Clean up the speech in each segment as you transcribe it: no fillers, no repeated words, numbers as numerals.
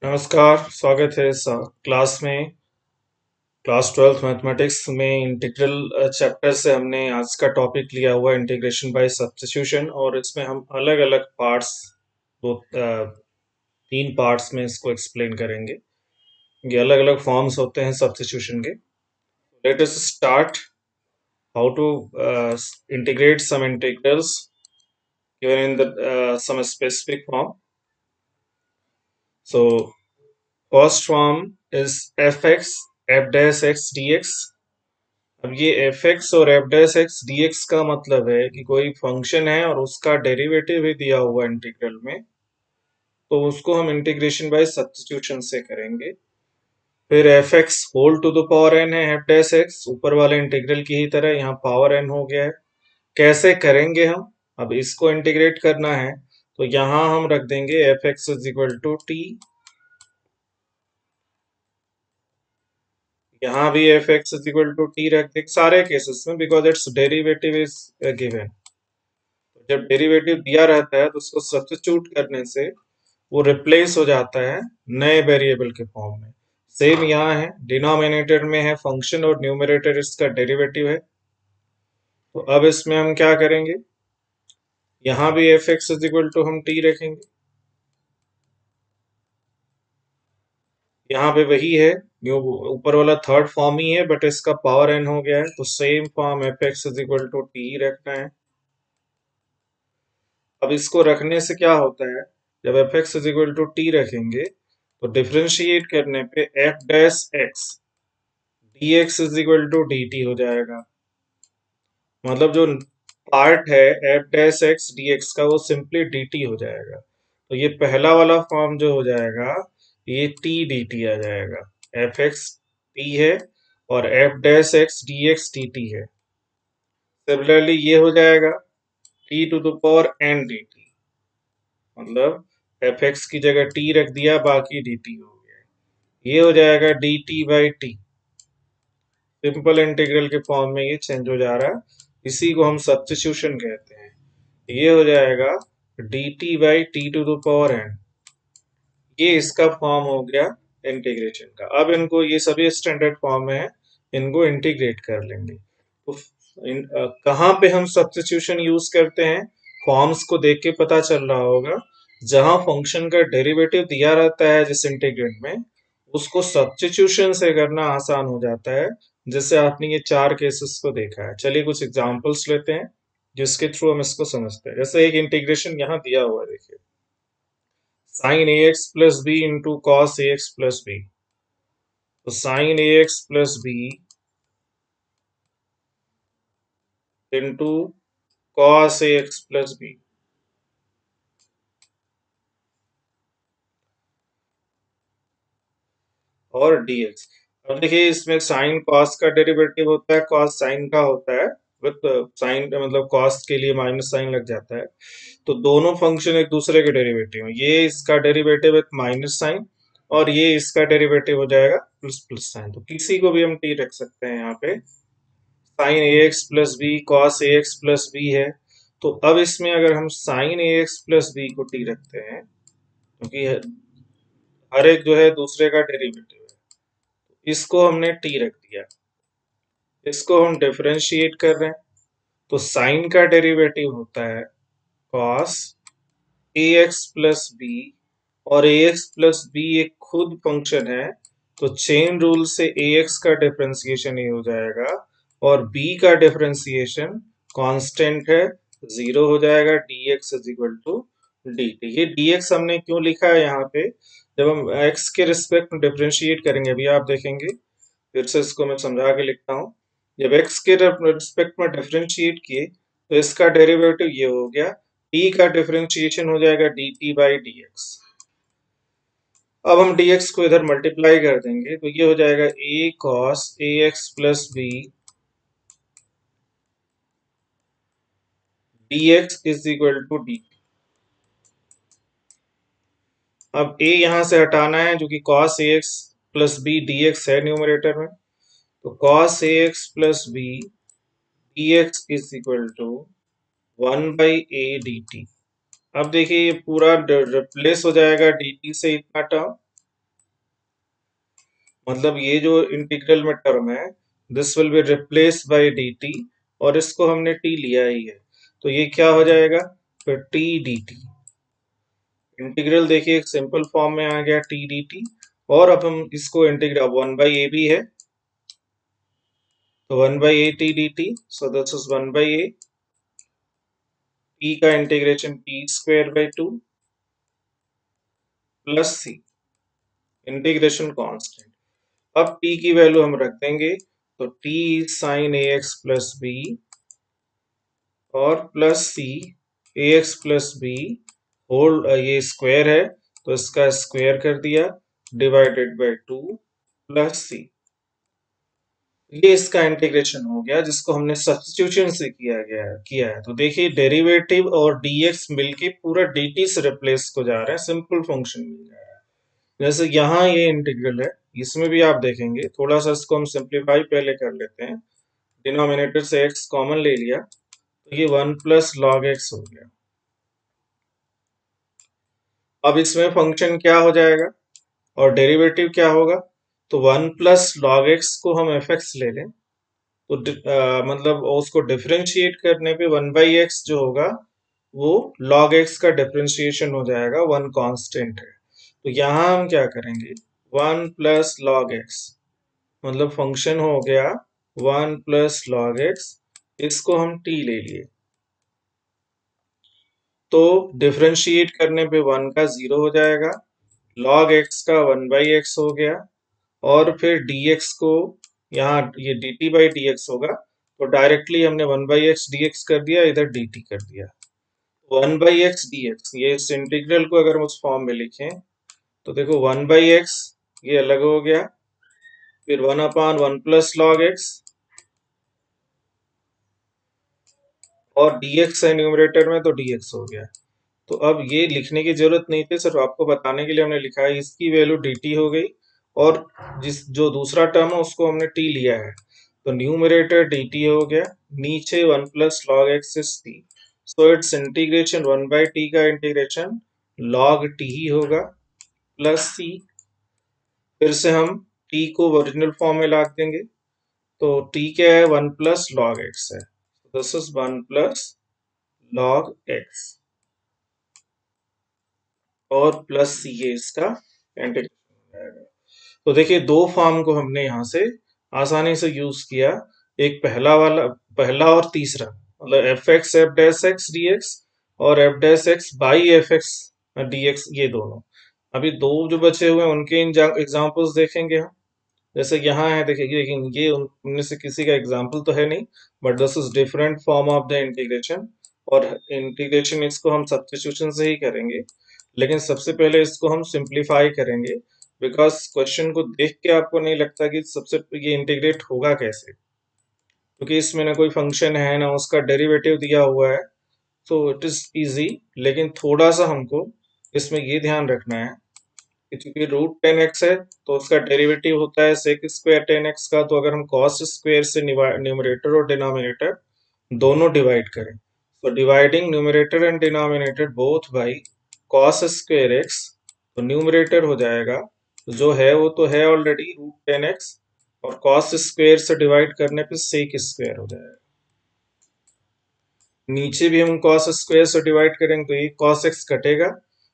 नमस्कार, स्वागत है इस क्लास में। क्लास 12th मैथमेटिक्स में इंटीग्रल चैप्टर से हमने आज का टॉपिक लिया हुआ है इंटीग्रेशन बाय सब्स्टिट्यूशन, और इसमें हम अलग अलग पार्ट्स तीन पार्ट्स में इसको एक्सप्लेन करेंगे। ये अलग अलग फॉर्म्स होते हैं सब्स्टिट्यूशन के। Let us start how to integrate some integrals given in the some specific form. So first form is fx f dash x dx. अब ये एफ एक्स और F dash x D X का मतलब है कि कोई function है और उसका डेरिवेटिव भी दिया हुआ इंटीग्रल में, तो उसको हम इंटीग्रेशन बाय सब्स्टिट्यूशन से करेंगे। फिर F X whole to the power N है एफ डैश एक्स, ऊपर वाले इंटीग्रल की ही तरह यहाँ पावर एन हो गया है। कैसे करेंगे हम? अब इसको इंटीग्रेट करना है तो यहाँ हम रख देंगे F X is equal to T, यहाँ भी F X is equal to T रख देंगे सारे केसेस में, because its derivative is given. जब डेरिवेटिव दिया रहता है तो उसको सब्स्टिट्यूट करने से वो रिप्लेस हो जाता है नए वेरिएबल के फॉर्म में। सेम यहाँ है, डिनोमिनेटर में है फंक्शन और न्यूमरेटर इसका डेरिवेटिव है। तो अब इसमें हम क्या करेंगे, यहाँ भी F X is equal to हम टी रखेंगे, यहाँ पे वही है, जो ऊपर वाला थर्ड फॉर्म ही है बट इसका पावर एन हो गया है, तो same form F X is equal to T ही रखना है। अब इसको रखने से क्या होता है, जब F X is equal to T रखेंगे तो डिफ्रेंशिएट करने पे F dash x D X is equal to D T हो जाएगा। मतलब जो पार्ट है F dash x D X का वो सिंपली डी टी हो जाएगा। तो ये पहला वाला फॉर्म जो हो जाएगा ये टी डी टी आ जाएगा। एफ एक्स टी है और F dash x D X T T है। सिमिलरली ये हो जाएगा T to the power N D T, मतलब एफ एक्स की जगह टी रख दिया, बाकी डी टी हो गया। ये हो जाएगा D T by T, simple integral के फॉर्म में ये चेंज हो जा रहा है, इसी को हम सब्स्टिट्यूशन कहते हैं। ये हो जाएगा D T by T to the power N, ये इसका फॉर्म हो गया इंटीग्रेशन का। अब इनको, ये सभी स्टैंडर्ड फॉर्म में है, इनको इंटीग्रेट कर लेंगे। तो कहाँ पे हम सब्स्टिट्यूशन यूज करते हैं, फॉर्म्स को देख के पता चल रहा होगा। जहां फंक्शन का डेरिवेटिव दिया रहता है जिस इंटीग्रेंट में, उसको सब्स्टिट्यूशन से करना आसान हो जाता है, जैसे आपने ये चार केसेस को देखा है। चलिए कुछ एग्जांपल्स लेते हैं जिसके थ्रू हम इसको समझते हैं। जैसे एक इंटीग्रेशन यहाँ दिया हुआ है, देखिए sine A X plus B into cos A X plus B. तो sine A X plus B into cos A X plus B, और dx। अब देखिए इसमें साइन कॉस का डेरिवेटिव होता है, कॉस साइन का होता है, विद साइन मतलब कॉस के लिए माइनस साइन लग जाता है। तो दोनों फंक्शन एक दूसरे के डेरिवेटिव हैं, ये इसका डेरिवेटिव विद माइनस साइन और ये इसका डेरिवेटिव हो जाएगा प्लस प्लस साइन। तो किसी को भी हम टी रख सकते हैं, यहाँ पे sign A X plus B cos A X plus B है। तो अब इसमें अगर हम sign A X plus B को टी रखते हैं, क्योंकि हर एक जो है दूसरे का डेरिवेटिव है, इसको हमने टी रख दिया, इसको हम डिफरेंशिएट कर रहे हैं। तो साइन का डेरिवेटिव होता है cos A X plus B, और ए एक्स प्लस बी एक खुद फंक्शन है, तो चेन रूल से ए एक्स का डिफरेंशिएशन ही हो जाएगा और बी का डिफरेंशिएशन कांस्टेंट है, जीरो हो जाएगा। D X is equal to D T. ये डी एक्स हमने क्यों लिखा है यहाँ पे, जब हम एक्स के रिस्पेक्ट में डिफरेंशिएट करेंगे, अभी आप देखेंगे, फिर से इसको मैं समझा के लिखता हूँ। जब x के रिस्पेक्ट में डिफरेंशिएट किए तो इसका डेरिवेटिव ये हो गया, t का डिफरेंशिएशन हो जाएगा dt बाई dx। अब हम dx को इधर मल्टीप्लाई कर देंगे तो ये हो जाएगा a cos ax plus b dx is equal to dt। अब a यहां से हटाना है जो कि cos ax plus b dx है न्यूमरेटर में, तो cos ax plus b dx is equal to 1 by a dt। अब देखिए ये पूरा रिप्लेस हो जाएगा dt से इतना टर्म, मतलब ये जो इंटीग्रल में टर्म है, this will be replace by dt, और इसको हमने t लिया ही है, तो ये क्या हो जाएगा, फिर t dt। इंटीग्रल देखिए एक सिंपल फॉर्म में आ गया t dt, और अब हम इसको इंटीग्रेट, वन बाई ए भी है, तो one by A T D T, so this is one by A, T का integration T square by two plus C, integration constant. अब टी की वैल्यू हम रख देंगे, तो T sine A X plus B, और plus C A X plus B whole, ये square है तो इसका स्क्वायर कर दिया, डिवाइडेड बाई टू प्लस सी। ये इसका इंटीग्रेशन हो गया, जिसको हमने सब्स्टिट्यूशन से किया है। तो देखिए डेरिवेटिव और dx मिलके पूरा dt से रिप्लेस को जा रहे हैं, सिंपल फंक्शन मिल जा रहा है। जैसे यहाँ ये इंटीग्रल है, इसमें भी आप देखेंगे, थोड़ा सा इसको हम सिंप्लीफाई पहले कर लेते हैं। डिनोमिनेटर से x कॉमन ले लिया, तो ये वन प्लस लॉग एक्स हो गया। अब इसमें फंक्शन क्या हो जाएगा और डेरिवेटिव क्या होगा, तो वन प्लस लॉग एक्स को हम एफ एक्स ले लें, तो मतलब उसको डिफरेंशिएट करने पे वन बाई एक्स जो होगा वो log x का डिफरेंशिएशन हो जाएगा, वन कांस्टेंट है। तो यहाँ हम क्या करेंगे, वन प्लस लॉग एक्स, मतलब फंक्शन हो गया वन प्लस लॉग एक्स, इसको हम t ले लिए, तो डिफरेंशिएट करने पे वन का जीरो हो जाएगा, log x का वन बाई एक्स हो गया, और फिर dx को यहाँ ये dt बाई dx होगा, तो डायरेक्टली हमने one by x D x कर दिया, इधर dt कर दिया। One by x D x, ये इस इंटीग्रल को अगर हम उस फॉर्म में लिखें, तो देखो वन बाई एक्स ये अलग हो गया, फिर one upon one plus log x, और dx है न्यूमरेटर में, तो dx हो गया। तो अब ये लिखने की जरूरत नहीं थी, सिर्फ आपको बताने के लिए हमने लिखा है, इसकी वैल्यू dt हो गई, और जो दूसरा टर्म है उसको हमने t लिया है, तो न्यूमरेटर dt हो गया, नीचे one plus log x is t, so its integration one by T का इंटीग्रेशन log t ही होगा प्लस c। फिर से हम t को ओरिजिनल फॉर्म में ला देंगे, तो t क्या है, वन प्लस लॉग एक्स है, this is one plus log x, और प्लस सी ये इसका इंटीग्रेशन हो जाएगा। तो देखिए दो फॉर्म को हमने यहाँ से आसानी से यूज किया, एक पहला और तीसरा, मतलब F x f dash x D x, और F dash x by f x D x, ये दोनों। अभी दो जो बचे हुए हैं उनके एग्जाम्पल्स देखेंगे हम। जैसे यहाँ है, देखिए लेकिन ये उनमें से किसी का एग्जाम्पल तो है नहीं, but this is different form of the integration, और इंटीग्रेशन इसको हम सब्स्टिट्यूशन से ही करेंगे, लेकिन सबसे पहले इसको हम सिंप्लीफाई करेंगे, बिकॉज क्वेश्चन को देख के आपको नहीं लगता कि सबसे ये इंटीग्रेट होगा कैसे, क्योंकि इसमें ना कोई फंक्शन है ना उसका डेरिवेटिव दिया हुआ है, तो इट इज इजी। लेकिन थोड़ा सा हमको इसमें ये ध्यान रखना है कि चूंकि रूट टेन एक्स है, तो उसका डेरिवेटिव होता है सेक स्क्वायर टेन एक्स का, तो अगर हम कॉस स्क्वायर से न्यूमरेटर और डिनोमिनेटर दोनों डिवाइड करें, तो dividing numerator and denominator both by cos square x, तो न्यूमरेटर हो जाएगा, जो है वो तो है ऑलरेडी रूट टेन एक्स, और कॉस स्क्वायर से डिवाइड करने पे सेक स्क्वायर हो जाएगा। नीचे भी हम कॉस स्क्वायर से डिवाइड करेंगे, तो ये कॉस एक्स कटेगा,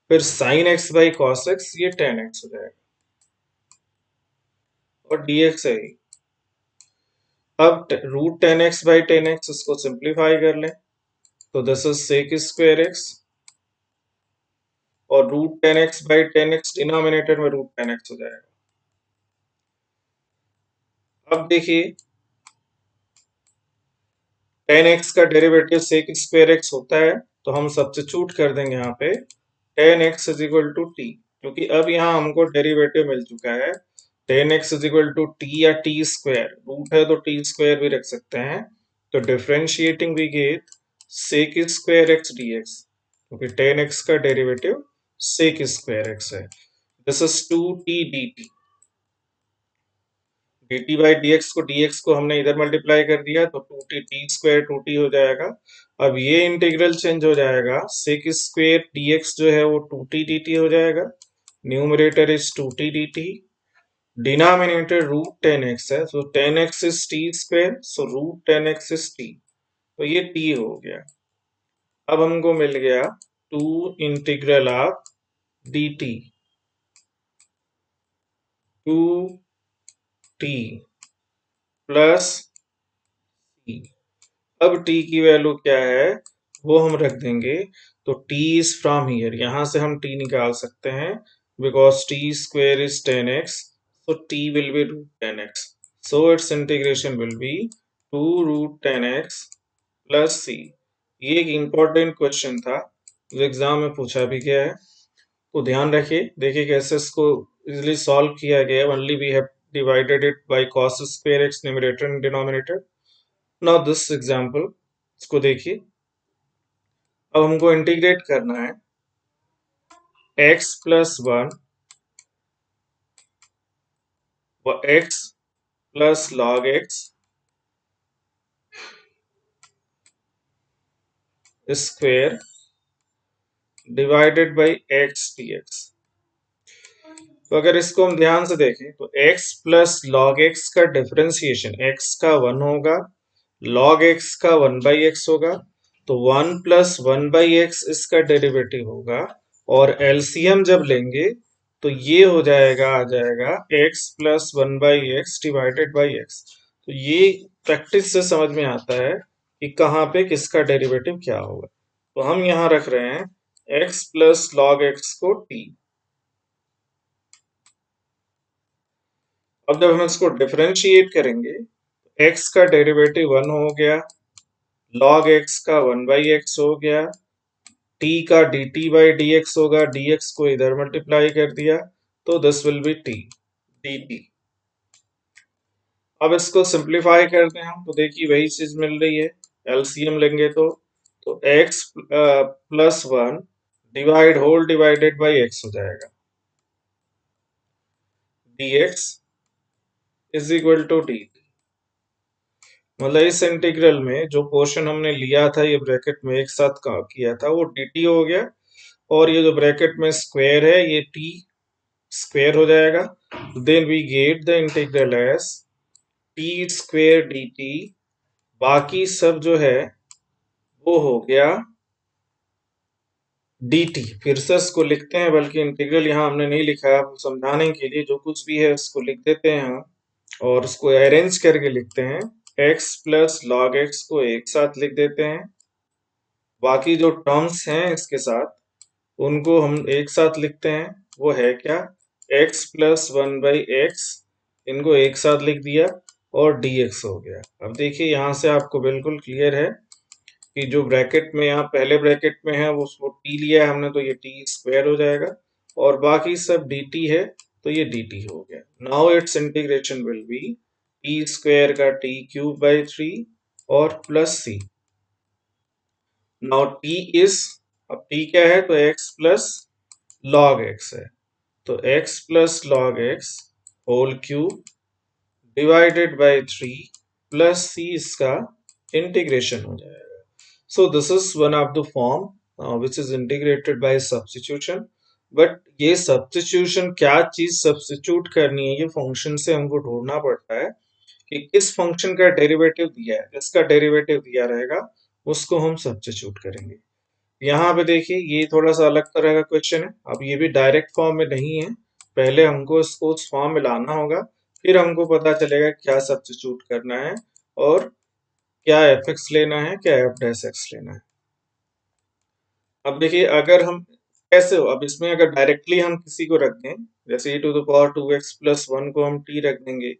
फिर sine x by cos x, ये टेन एक्स हो जाएगा, और dx है ही। अब root tan x by tan x, इसको सिंप्लीफाई कर लें, तो this is sec square x, और root tan x by tan x denominator में रूट टेन एक्स हो जाएगा। अब देखिए टेन एक्स का डेरिवेटिव सेक स्क्वायर एक्स होता है, तो हम सब्स्टिट्यूट कर देंगे यहाँ पे tan x is equal to T, क्योंकि अब यहाँ हमको डेरिवेटिव मिल चुका है, tan x is equal to T या टी स्क्वायर, रूट है तो टी स्क्वायर भी रख सकते हैं, तो differentiating we get sec square X D X, क्योंकि टेन एक्स का डेरिवेटिव सेक स्क्वायर एक्स है, this is two T D T, dt by dx को हमने इधर मल्टीप्लाई कर दिया, तो two T T square two T हो जाएगा। अब ये इंटीग्रल चेंज हो जाएगा, सेक स्क्वायर dx जो है वो टू टी डी टी हो जाएगा, numerator is two T D t, denominator root tan x है, so tan x is t square, so root tan x is t, तो ये टी हो गया। अब हमको मिल गया two integral of d t, two t plus t. अब t की वैल्यू क्या है वो हम रख देंगे, तो t इज फ्रॉम हियर, यहां से हम t निकाल सकते हैं, because t square is tan x, so t will be root tan x, so its integration will be two root tan x plus सी। ये एक इम्पोर्टेंट क्वेश्चन था जो एग्जाम में पूछा भी गया है, तो ध्यान रखिए, देखिए कैसे इसको इजिली सॉल्व किया गया है। Only we have divided it by cos square x numerator and denominator. Now this example, इसको देखिए, अब हमको इंटीग्रेट करना है x प्लस वन व x plus log x square divided by x dx। तो अगर इसको हम ध्यान से देखें तो x प्लस लॉग x का डिफरेंशिएशन, x का वन होगा, log x का वन बाई एक्स होगा, तो one plus one by x इसका डेरिवेटिव होगा, और एलसीएम जब लेंगे तो ये हो जाएगा, आ जाएगा x plus one by x divided by x. तो ये प्रैक्टिस से समझ में आता है कि कहाँ पे किसका डेरिवेटिव क्या होगा। तो हम यहाँ रख रहे हैं x प्लस लॉग एक्स को t। अब जब हम इसको डिफरेंशिएट करेंगे, x का डेरिवेटिव वन हो गया, log x का वन बाई एक्स हो गया, t का D T by D x होगा, dx को इधर मल्टीप्लाई कर दिया, तो this will be t dt। अब इसको सिंप्लीफाई करते हैं हम, तो देखिए वही चीज मिल रही है, एलसीएम लेंगे तो x plus one divide whole divided by x हो जाएगा, dx is equal to dt। मतलब इस इंटीग्रल में जो पोर्शन हमने लिया था ये ब्रैकेट में एक साथ किया था वो dt हो गया, और ये जो ब्रैकेट में स्क्वायर है ये t स्क्वायर हो जाएगा। Then we get the integral as T square D T, बाकी सब जो है वो हो गया डी टी। फिर से इसको लिखते हैं, बल्कि इंटीग्रल यहाँ हमने नहीं लिखा है, समझाने के लिए जो कुछ भी है उसको लिख देते हैं हम, और उसको अरेंज करके लिखते हैं। x प्लस लॉग एक्स को एक साथ लिख देते हैं, बाकी जो टर्म्स हैं इसके साथ उनको हम एक साथ लिखते हैं। वो है क्या, x plus one by x, इनको एक साथ लिख दिया, और dx हो गया। अब देखिए यहाँ से आपको बिल्कुल क्लियर है कि जो ब्रैकेट में यहाँ पहले ब्रैकेट में है वो उसको t लिया है हमने, तो ये t स्क्वायर हो जाएगा, और बाकी सब dt है, तो ये dt हो गया। Now it's integration will be t square का t क्यूब बाई थ्री और plus c। Now t is, अब t क्या है, तो x प्लस log x है, तो x plus log X whole cube divided by three plus c, इसका integration हो जाएगा। So this is one of the form which is integrated by substitution. But ये सब्स्टिट्यूशन क्या चीज सब्स्टिट्यूट करनी है, ये फंक्शन से हमको ढूंढना पड़ता है कि किस फंक्शन का डेरिवेटिव दिया है, जिसका डेरिवेटिव दिया रहेगा उसको हम सब्स्टिट्यूट करेंगे। यहाँ पे देखिए ये थोड़ा सा अलग तरह का क्वेश्चन है, अब ये भी डायरेक्ट फॉर्म में नहीं है, पहले हमको इसको उस फॉर्म में लाना होगा, फिर हमको पता चलेगा क्या सब्स्टिट्यूट करना है और क्या एफ एक्स लेना है, क्या एफ डैश एक्स लेना है। अब देखिए अगर हम कैसे हो, अब इसमें अगर डायरेक्टली हम किसी को रख दें, जैसे e to the power two X plus one को हम t रख देंगे,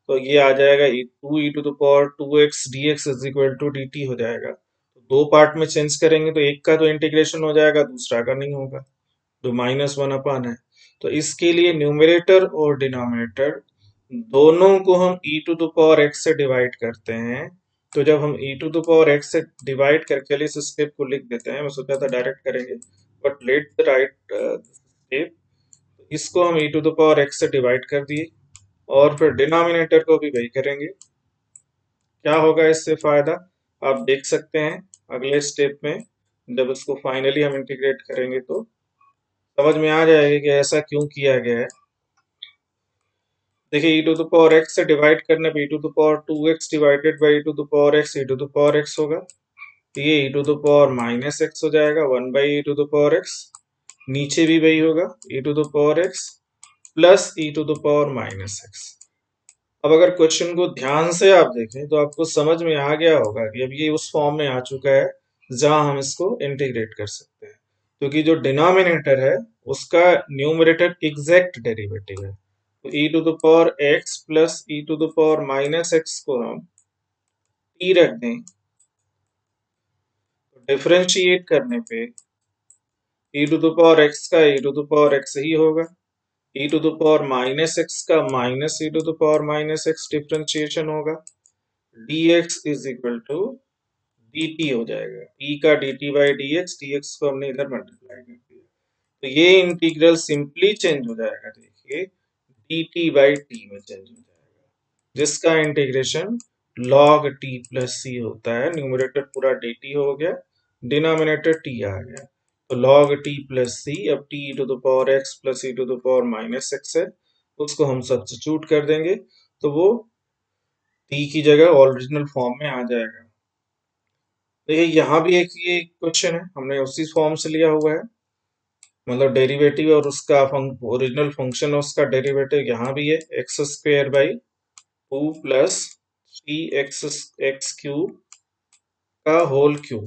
तो ये आ जाएगा two E to the power two X D X is equal to D T हो जाएगा। तो दो पार्ट में चेंज करेंगे तो एक का तो इंटीग्रेशन हो जाएगा, दूसरा का नहीं होगा, जो माइनस वन अपान है। तो इसके लिए न्यूमरेटर और डिनोमिनेटर दोनों को हम e to the power x से डिवाइड करते हैं। तो जब हम e to the power x से डिवाइड करके इस स्टेप को लिख देते हैं, मैं सोचा था डायरेक्ट करेंगे, but let the right step, इसको हम e to the power x से डिवाइड कर दिए, और फिर डिनोमिनेटर को भी वही करेंगे। क्या होगा इससे फायदा, आप देख सकते हैं अगले स्टेप में, जब इसको फाइनली हम इंटीग्रेट करेंगे तो समझ में आ जाएगा कि ऐसा क्यों किया गया है। देखिए e to the power x से डिवाइड करने पे e to the power 2x divided by e to the power x e to the power x होगा। तो ये e to the power minus x हो जाएगा 1 by e to the power x। नीचे भी वही होगा e to the power x plus e to the power minus x। अब अगर क्वेश्चन को ध्यान से आप देखें तो आपको समझ में आ गया होगा कि अब ये उस फॉर्म में आ चुका है जहां हम इसको इंटीग्रेट कर सकते हैं, क्योंकि जो डिनोमिनेटर है उसका न्यूमरेटर एग्जैक्ट डेरिवेटिव है। तो e to the power x plus e to the power minus x को हम t रख दें तो डिफरेंशिएट करने पे e to the power x का e to the power x ही होगा, e to the power minus x का minus e to the power minus x differentiation होगा। dx is equal to dt हो जाएगा, e का dt बाई dx, dx को हमने इधर मल्टीप्लाई कर दिया तो ये इंटीग्रल सिंपली चेंज हो जाएगा। देखिए dt बाई t में चेंज हो जाएगा, जिसका integration log t plus c होता है। न्यूमरेटर पूरा dt हो गया, डिनोमिनेटर t आ गया, तो log t प्लस c। अब t to the power x plus e to the power minus x है, उसको हम सब्स्टिट्यूट कर देंगे तो वो t की जगह ओरिजिनल फॉर्म में आ जाएगा। देखिए यहाँ भी एक ये क्वेश्चन है, हमने उसी फॉर्म से लिया हुआ है, मतलब डेरिवेटिव और उसका ओरिजिनल फंक्शन है उसका डेरिवेटिव यहाँ भी है x square by 2 plus 3x x cube का होल क्यूब।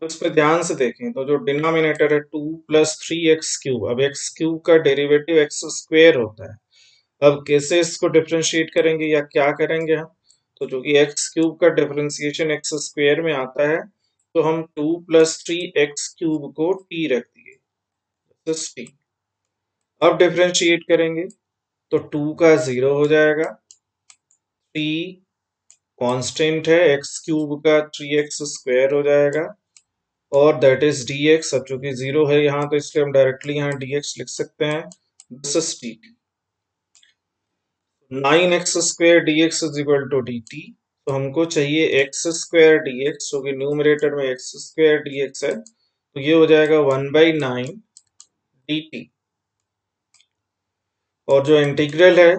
तो इस पे ध्यान से देखें तो जो डिनोमिनेटर है 2 प्लस 3x क्यूब, अब एक्स क्यूब का डेरिवेटिव एक्स स्क्वेयर होता है। अब कैसे इसको डिफरेंशिएट करेंगे या क्या करेंगे हम, तो जो कि एक्स क्यूब का डिफरेंशिएशन एक्स स्क्वेयर में आता है तो हम 2 प्लस 3x क्यूब को t रख दिए t। अब डिफरेंशिएट करेंगे तो 2 का 0 हो जाएगा, 3 कांस्टेंट है, एक्स क्यूब का 3x स्क्वायर हो जाएगा और दैट इज dx। अब चूंकि 0 है यहाँ तो इसलिए हम डायरेक्टली यहाँ dx लिख सकते हैं, this is dt। 9x square dx is equal to dt। तो हमको चाहिए एक्स स्क्वायर dx, जो कि न्यूमरेटर में एक्स स्क्वायर dx है, तो ये हो जाएगा 1 बाई 9 dt। और जो इंटीग्रल है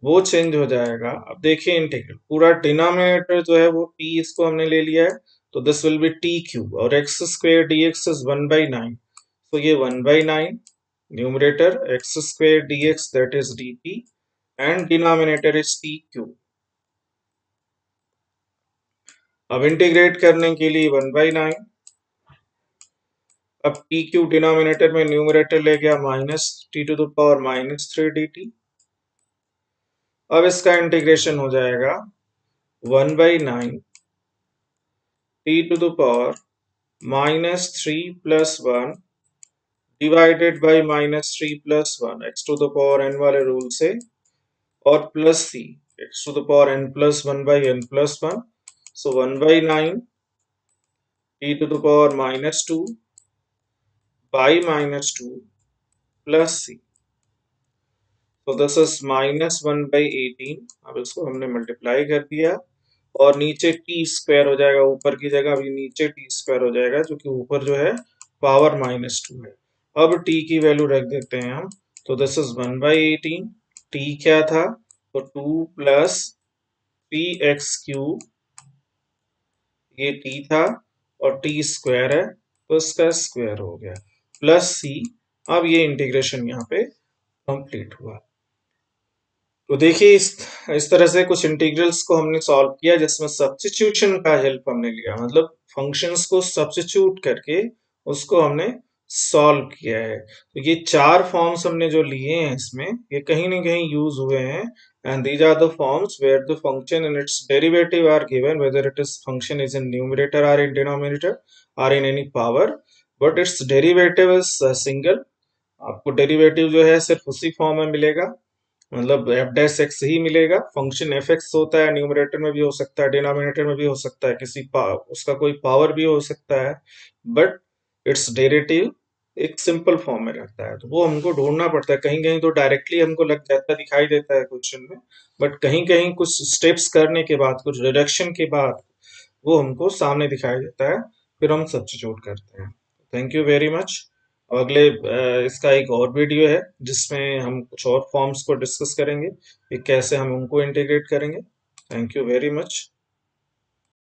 वो चेंज हो जाएगा। अब देखिए इंटीग्रल पूरा डिनोमिनेटर जो है वो t, इसको हमने ले लिया है तो this will be t cube और x square dx is 1 by 9, तो ये 1 by 9 numerator x square dx that is dt and denominator is t cube. अब इंटीग्रेट करने के लिए 1 बाई 9, अब t क्यूब डिनोमिनेटर में न्यूमरेटर ले गया minus t to the power minus 3 dt। अब इसका इंटीग्रेशन हो जाएगा 1 by 9 t to the power minus 3 plus 1 divided by minus 3 plus 1 x to the power n वाले रूल से, और plus c x to the power n plus 1 by n plus 1। So 1 by 9 t to the power minus 2 by minus 2 plus c, तो this is minus 1 by 18। अब इसको हमने multiply कर दिया और नीचे टी स्क्वायर हो जाएगा, ऊपर की जगह अभी नीचे टी स्क्वायर हो जाएगा क्योंकि ऊपर जो है पावर माइनस 2 है। अब टी की वैल्यू रख देते हैं हम, तो दिस इज 1 बाई 18। टी क्या था, तो 2 प्लस 3x क्यूब, ये टी था और टी स्क्वायर है तो इसका स्क्वायर हो गया प्लस सी। अब ये इंटीग्रेशन यहाँ पे कंप्लीट हुआ। तो देखिए इस तरह से कुछ इंटीग्रल्स को हमने सॉल्व किया जिसमें सब्स्टिट्यूशन का हेल्प हमने लिया, मतलब फंक्शंस को सब्स्टिट्यूट करके उसको हमने सॉल्व किया है। तो ये चार फॉर्म्स हमने जो लिए हैं इसमें, ये कहीं ना कहीं यूज हुए हैं, and these are the forms where the function and its derivative are given, whether it is function is in numerator और इन डिनोमिनेटर और in any power, but its derivative is single. आपको derivative जो है सिर्फ उसी form में मिलेगा, मतलब एफ डैश एक्स ही मिलेगा। फंक्शन एफ एक्स होता है, न्यूमरेटर में भी हो सकता है, डिनोमिनेटर में भी हो सकता है, उसका कोई पावर भी हो सकता है, बट इट्स डेरिवेटिव एक सिंपल फॉर्म में रहता है। तो वो हमको ढूंढना पड़ता है, कहीं कहीं तो डायरेक्टली हमको लग जाता है, दिखाई देता है क्वेश्चन में, बट कहीं कहीं कुछ स्टेप्स करने के बाद, कुछ रिडक्शन के बाद वो हमको सामने दिखाई देता है, फिर हम सब्स्टिट्यूट करते हैं। Thank you very much. अगले इसका एक और वीडियो है जिसमें हम कुछ और फॉर्म्स को डिस्कस करेंगे कि कैसे हम उनको इंटीग्रेट करेंगे। Thank you very much.